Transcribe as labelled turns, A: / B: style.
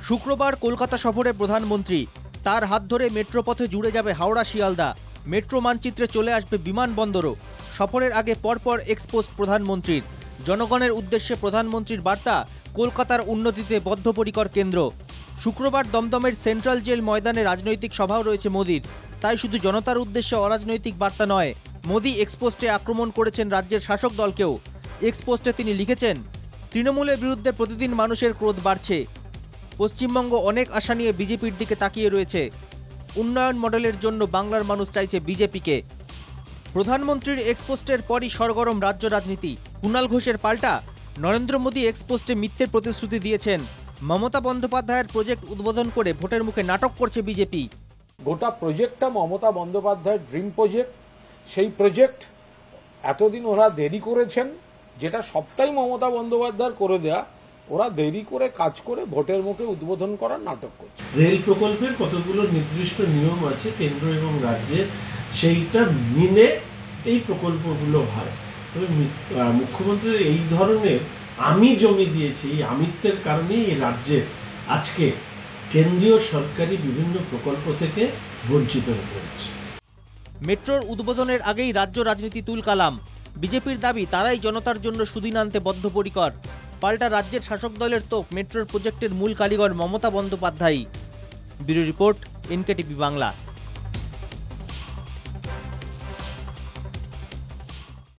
A: শুক্রবার কলকাতা সফরে প্রধানমন্ত্রী। তার হাত ধরে মেট্রো পথে জুড়ে যাবে হাওড়া শিয়ালদা। মেট্রো মানচিত্রে চলে আসবে বিমানবন্দরও। সফরের আগে পরপর এক্সপোস্ট প্রধানমন্ত্রীর। জনগণের উদ্দেশ্যে প্রধানমন্ত্রীর বার্তা, কলকাতার উন্নতিতে বদ্ধপরিকর কেন্দ্র। শুক্রবার দমদমের সেন্ট্রাল জেল ময়দানে রাজনৈতিক সভাও রয়েছে মোদির। তাই শুধু জনতার উদ্দেশ্যে অরাজনৈতিক বার্তা নয়, মোদি এক্সপোস্টে আক্রমণ করেছেন রাজ্যের শাসক দলকেও। এক্সপোস্টে তিনি লিখেছেন, তৃণমূলের বিরুদ্ধে প্রতিদিন মানুষের ক্রোধ বাড়ছে। পশ্চিমবঙ্গ অনেক আশা নিয়ে বিজেপির দিকে তাকিয়ে রয়েছে। উন্নয়ন মডেলের জন্য বাংলার মানুষ চাইছে বিজেপিকে। প্রধানমন্ত্রীর এক্সপোস্টের পরই সরগরম রাজ্য রাজনীতি। কুণাল ঘোষের পাল্টা, নরেন্দ্র মোদী এক্সপোস্টে মিথ্যের প্রতিশ্রুতি দিয়েছেন। মমতা বন্দ্যোপাধ্যায়ের প্রজেক্ট উদ্বোধন করে ভোটের মুখে নাটক করছে বিজেপি।
B: গোটা প্রজেক্টটা মমতা বন্দ্যোপাধ্যায়ের ড্রিম প্রজেক্ট। সেই প্রজেক্ট এতদিন ওরা দেরি করেছেন, যেটা সবটাই মমতা বন্দ্যোপাধ্যায়ের করে দেয়া। ওরা দেরি করে কাজ করে ভোটের মুখে উদ্বোধন করার নাটক করছে।
C: রেল প্রকল্পের কতগুলো নির্দিষ্ট নিয়ম আছে কেন্দ্র এবং রাজ্যের, সেইটা মেনে এই প্রকল্পগুলো হয়। তবে মুখ্যমন্ত্রীর এই ধরনের আমি জমি দিয়েছি, এই আমিত্বের কারণেই এই রাজ্যে আজকে কেন্দ্রীয় সরকারি বিভিন্ন প্রকল্প থেকে বঞ্চিত হতে হচ্ছে।
A: মেট্রোর উদ্বোধনের আগেই রাজ্য রাজনীতি তুলকালাম। বিজেপির দাবি, তারাই জনতার জন্য সুদিন আনতে বদ্ধপরিকর। পাল্টা রাজ্যের শাসক দলের তোপ, মেট্রোর প্রজেক্টের মূল কারিগর Mamata Bandyopadhyay. Bureau report, NKTV Bangla.